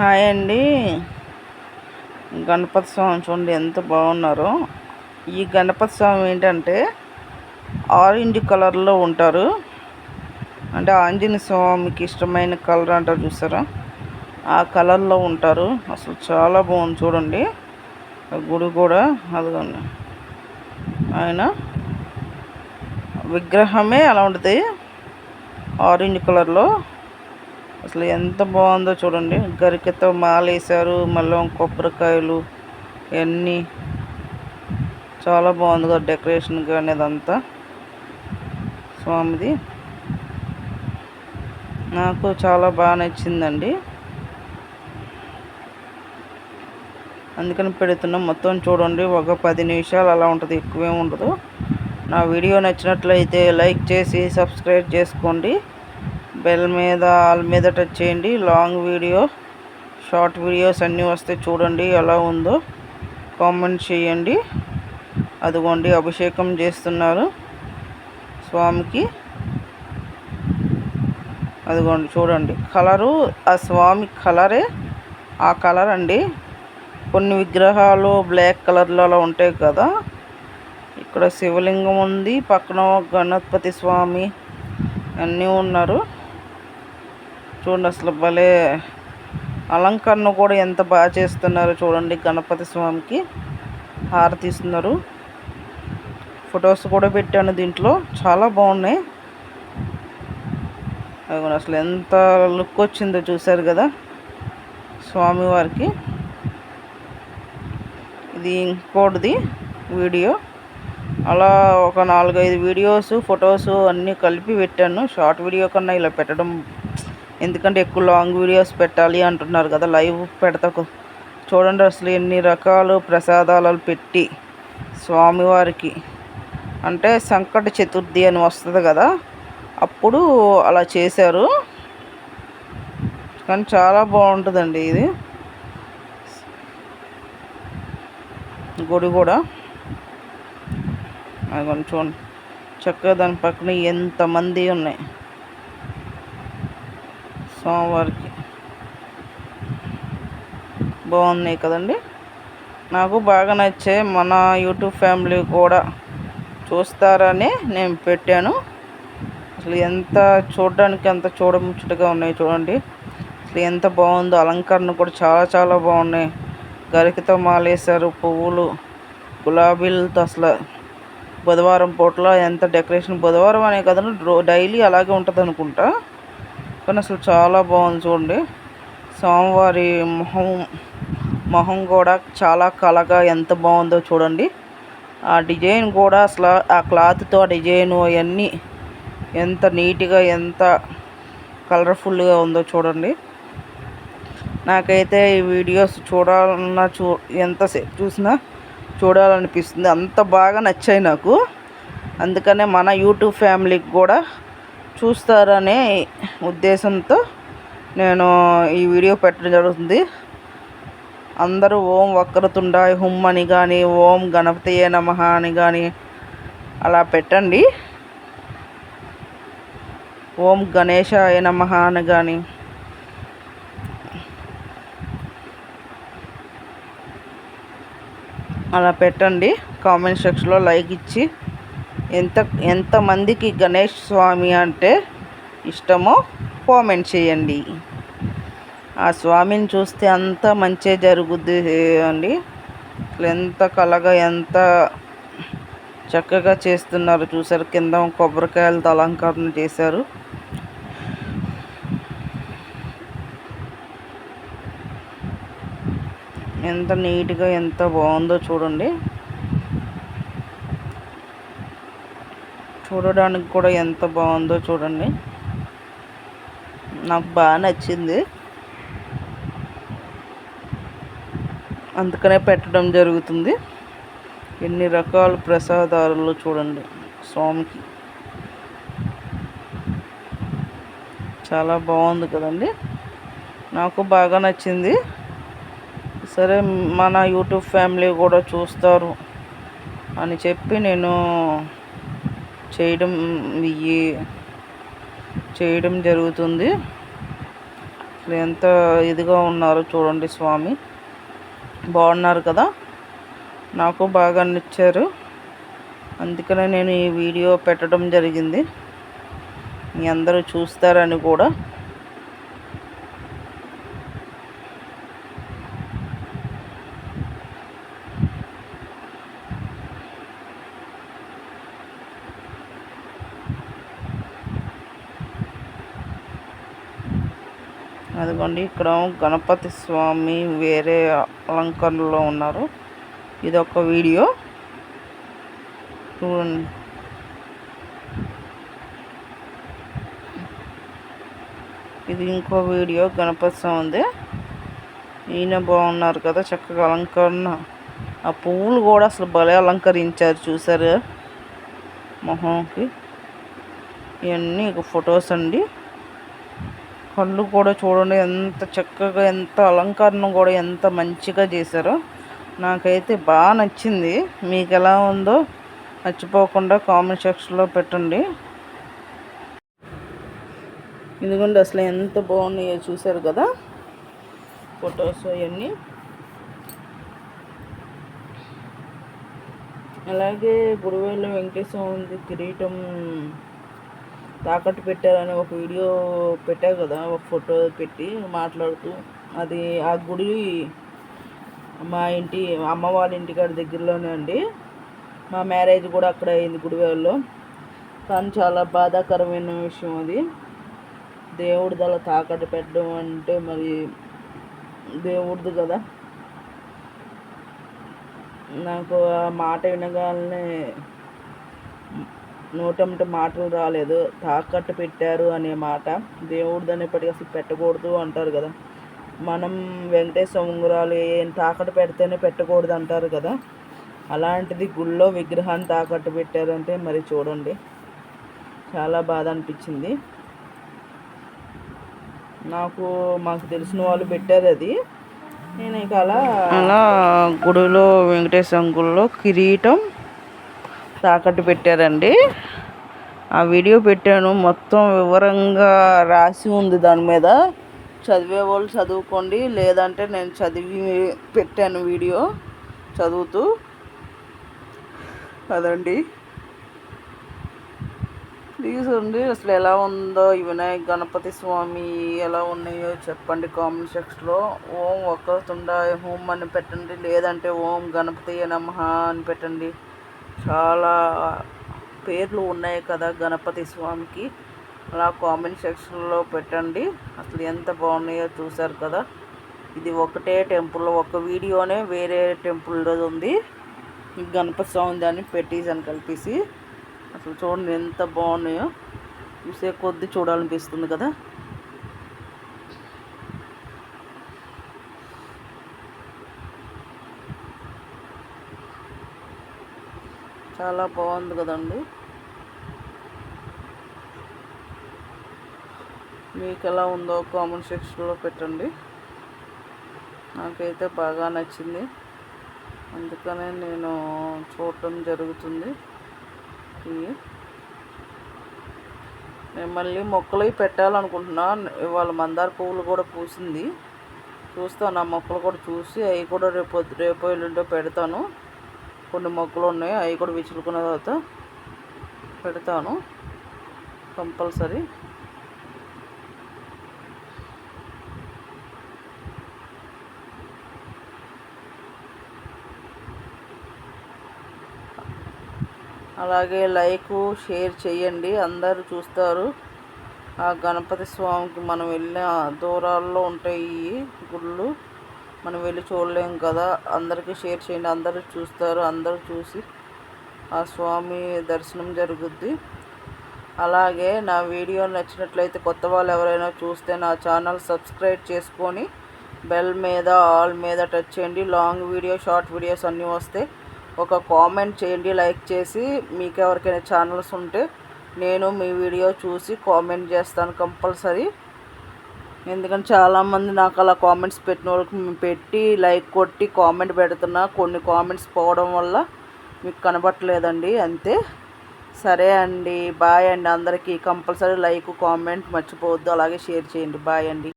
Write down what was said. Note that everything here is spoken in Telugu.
హాయ్ అండి. గణపతి స్వామి చూడండి ఎంత బాగున్నారో. ఈ గణపతి స్వామి ఏంటంటే ఆరెంజ్ కలర్లో ఉంటారు. అంటే ఆంజనేయ స్వామికి ఇష్టమైన కలర్ అంటారు చూసారా, ఆ కలర్లో ఉంటారు. అసలు చాలా బాగుంది చూడండి. గుడి కూడా అదిగోండి, ఆయన విగ్రహమే అలా ఉంటుంది ఆరెంజ్ కలర్లో. అసలు ఎంత బాగుందో చూడండి. గరికతో మాలేశారు, మళ్ళీ కొబ్బరికాయలు ఇవన్నీ చాలా బాగుంది కదా డెకరేషన్ కానీ అదంతా స్వామిది. నాకు చాలా బాగా నచ్చిందండి, అందుకని పెడుతున్నాం. మొత్తం చూడండి, ఒక 10 నిమిషాలు అలా ఉంటుంది, ఎక్కువే ఉండదు. నా వీడియో నచ్చినట్లయితే లైక్ చేసి సబ్స్క్రైబ్ చేసుకోండి. బెల్ మీద ఆల్ మీద టచ్ చేయండి. లాంగ్ వీడియో, షార్ట్ వీడియోస్ అన్నీ వస్తే చూడండి. ఎలా ఉందో కామెంట్ చేయండి. అదిగోండి అభిషేకం చేస్తున్నారు స్వామికి. అదిగోండి చూడండి, కలరు ఆ స్వామి కలరే ఆ కలర్ అండి. కొన్ని విగ్రహాలు బ్లాక్ కలర్లో అలా ఉంటాయి కదా, ఇక్కడ శివలింగం ఉంది, పక్కన గణపతి స్వామి అన్నీ ఉన్నారు చూడండి. అసలు భలే అలంకరణ కూడా ఎంత బాగా చేస్తున్నారు చూడండి. గణపతి స్వామికి హారతి ఇస్తున్నారు. ఫొటోస్ కూడా పెట్టాను దీంట్లో, చాలా బాగున్నాయి. అసలు ఎంత లుక్ వచ్చిందో చూసారు కదా స్వామివారికి. ఇది ఇంకోటిది వీడియో, అలా ఒక 4-5 వీడియోస్ ఫొటోస్ అన్నీ కలిపి పెట్టాను. షార్ట్ వీడియో కన్నా ఇలా పెట్టడం, ఎందుకంటే ఎక్కువ లాంగ్ వీడియోస్ పెట్టాలి అంటున్నారు కదా, లైవ్ పెడతా. చూడండి అసలు ఎన్ని రకాలు ప్రసాదాలు పెట్టి స్వామివారికి. అంటే సంకట చతుర్థి అని వస్తుంది కదా, అప్పుడు అలా చేశారు. కానీ చాలా బాగుంటుందండి ఇది గుడి కూడా. అది కొంచెం చక్కగా దాని పక్కన ఎంతమంది ఉన్నాయి స్వామివారికి. బాగున్నాయి కదండి, నాకు బాగా నచ్చాయి. మన యూట్యూబ్ ఫ్యామిలీ కూడా చూస్తారని నేను పెట్టాను. అసలు ఎంత చూడడానికి ఎంత చూడముచ్చటగా ఉన్నాయి చూడండి. అసలు ఎంత బాగుందో, అలంకరణ కూడా చాలా చాలా బాగున్నాయి. గరికతో మాలేశారు, పువ్వులు, గులాబీలతో. అసలు బుధవారం పూటలో ఎంత డెకరేషన్, బుధవారం అనే కదండి, డైలీ అలాగే ఉంటుంది అనుకుంటా. కానీ అసలు చాలా బాగుంది చూడండి. స్వామివారి మొహం కూడా చాలా కళగా ఎంత బాగుందో చూడండి. ఆ డిజైన్ కూడా అసలు ఆ క్లాత్తో ఆ డిజైన్ అవన్నీ ఎంత నీట్గా ఎంత కలర్ఫుల్గా ఉందో చూడండి. నాకైతే ఈ వీడియోస్ చూడాలన్నా ఎంతసేపు చూసినా చూడాలనిపిస్తుంది, అంత బాగా నచ్చాయి నాకు. అందుకనే మన యూట్యూబ్ ఫ్యామిలీకి కూడా చూస్తారనే ఉద్దేశంతో నేను ఈ వీడియో పెట్టడం జరుగుతుంది. అందరూ ఓం వక్రతుండాయ హుమ్ అని కానీ, ఓం గణపతియే నమః అని కానీ అలా పెట్టండి. ఓం గణేశాయ నమః అని కానీ అలా పెట్టండి. కామెంట్ సెక్షన్లో లైక్ ఇచ్చి ఎంతమందికి గణేష్ స్వామి అంటే ఇష్టమో కామెంట్ చేయండి. ఆ స్వామిని చూస్తే అంత మంచి జరుగుద్ది అండి. ఎంత కళగా ఎంత చక్కగా చేస్తున్నారు చూసారు. కింద కొబ్బరికాయలతో అలంకరణ చేశారు. ఎంత నీట్గా ఎంత బాగుందో చూడండి. చూడడానికి కూడా ఎంత బాగుందో చూడండి. నాకు బాగా నచ్చింది, అందుకనే పెట్టడం జరుగుతుంది. ఎన్ని రకాల ప్రసాదాలు చూడండి స్వామికి, చాలా బాగుంది కదండి. నాకు బాగా నచ్చింది. సరే, మన యూట్యూబ్ ఫ్యామిలీ కూడా చూస్తారు అని చెప్పి నేను చేయడం జరుగుతుంది. అసలు ఎంత ఇదిగా ఉన్నారో చూడండి స్వామి. బాగున్నారు కదా, నాకు బాగా నచ్చారు. అందుకనే నేను ఈ వీడియో పెట్టడం జరిగింది, మీ అందరూ చూస్తారని కూడా. అదిగోండి, ఇక్కడ గణపతి స్వామి వేరే అలంకరణలో ఉన్నారు. ఇదొక వీడియో చూడండి. ఇది ఇంకో వీడియో గణపతి స్వామిది. ఈయన బాగున్నారు కదా, చక్కగా అలంకరణ. ఆ పువ్వులు కూడా అసలు భలే అలంకరించారు, చూసారు మొహంకి. ఇవన్నీ ఫొటోస్ అండి. కళ్ళు కూడా చూడండి ఎంత చక్కగా, ఎంత అలంకరణ కూడా ఎంత మంచిగా చేశారో. నాకైతే బాగా నచ్చింది. మీకు ఎలా ఉందో మర్చిపోకుండా కామెంట్ సెక్షన్లో పెట్టండి. ఇదిగోండి, అసలు ఎంత బాగున్నాయో చూసారు కదా ఫొటోస్ అవన్నీ. అలాగే గుడివాడలో వెంకటేశ్వర కిరీటం తాకట్టు పెట్టారని ఒక వీడియో పెట్టారు కదా, ఒక ఫోటో పెట్టి మాట్లాడుతూ. అది ఆ గుడి మా ఇంటి అమ్మ వాళ్ళ ఇంటికాడ దగ్గరలోనే అండి. మా మ్యారేజ్ కూడా అక్కడ అయింది గుడివాడలో. కానీ చాలా బాధాకరమైన విషయం అది. దేవుడిది అలా తాకట్టు పెట్టడం అంటే మరి దేవుడిది కదా. నాకు ఆ మాట వినగానే నోటంట మాటలు రాలేదు. తాకట్టు పెట్టారు అనే మాట దేవుడిది అనేప్పటికీ అసలు పెట్టకూడదు అంటారు కదా. మనం వెంకటేశ్వర ఉంగరాలు ఏం తాకట్టు పెడితేనే పెట్టకూడదు అంటారు కదా. అలాంటిది గుళ్ళో విగ్రహాన్ని తాకట్టు పెట్టారంటే మరి చూడండి, చాలా బాధ అనిపించింది నాకు. మాకు తెలిసిన వాళ్ళు పెట్టారు అది. నేను ఇక అలా గుడిలో వెంకటేశ్వర గుడిలో కిరీటం తాకట్టు పెట్టారండి. ఆ వీడియో పెట్టాను, మొత్తం వివరంగా రాసి ఉంది దాని మీద. చదివే వాళ్ళు చదువుకోండి, లేదంటే నేను చదివి పెట్టాను వీడియో చదువుతూ. అదండి, ప్లీజ్ అండి, అసలు ఎలా ఉందో ఈ వినాయక గణపతి స్వామి ఎలా ఉన్నాయో చెప్పండి కామెంట్ సెక్షన్లో. ఓం వక్రతుండాయ హోం అని పెట్టండి, లేదంటే ఓం గణపతి నమః అని పెట్టండి. చాలా పేర్లు ఉన్నాయి కదా గణపతి స్వామికి. అలా కామెంట్ సెక్షన్లో పెట్టండి. అసలు ఎంత బాగున్నాయో చూసారు కదా. ఇది ఒకటే టెంపుల్, ఒక వీడియోనే వేరే టెంపుల్లో ఉంది. గణపతి స్వామి దాన్ని పెట్టేసాను కలిపేసి. అసలు చూడండి ఎంత బాగున్నాయో, చూసే కొద్ది చూడాలనిపిస్తుంది కదా. చాలా బాగుంది కదండి. మీకు ఎలా ఉందో కామెంట్ సెక్షన్లో పెట్టండి. నాకైతే బాగా నచ్చింది, అందుకనే నేను చూడటం జరుగుతుంది. నేను మళ్ళీ మొక్కలు పెట్టాలనుకుంటున్నా. ఇవాళ మందార పువ్వులు కూడా పూసింది, చూస్తాను. ఆ మొక్కలు కూడా చూసి అవి కూడా రేపు ఎల్లుండో పెడతాను. కొన్ని మొక్కలు ఉన్నాయి, అవి కూడా విచులుకున్న తర్వాత పెడతాను కంపల్సరీ. అలాగే లైక్ షేర్ చేయండి, అందరూ చూస్తారు. ఆ గణపతి స్వామికి మనం వెళ్ళిన దూరాల్లో ఉంటాయి ఈ గుళ్ళు, మనం వెళ్ళి చూడలేం కదా. అందరికీ షేర్ చేయండి, అందరూ చూస్తారు. అందరూ చూసి ఆ స్వామి దర్శనం జరుగుద్ది. అలాగే నా వీడియో నచ్చినట్లయితే కొత్త వాళ్ళు ఎవరైనా చూస్తే నా ఛానల్ సబ్స్క్రైబ్ చేసుకొని బెల్ మీద ఆల్ మీద టచ్ చేయండి. లాంగ్ వీడియో షార్ట్ వీడియోస్ అన్నీ వస్తే ఒక కామెంట్ చేయండి లైక్ చేసి. మీకు ఎవరికైనా ఛానల్స్ ఉంటే నేను మీ వీడియో చూసి కామెంట్ చేస్తాను కంపల్సరీ. ఎందుకంటే చాలామంది నాకు అలా కామెంట్స్ పెట్టిన వాళ్ళకి పెట్టి లైక్ కొట్టి కామెంట్ పెడుతున్నా, కొన్ని కామెంట్స్ పోవడం వల్ల మీకు కనబట్టలేదండి, అంతే. సరే అండి, బాయ్ అండి. అందరికీ కంపల్సరీ లైక్ కామెంట్ మర్చిపోవద్దు, అలాగే షేర్ చేయండి. బాయ్ అండి.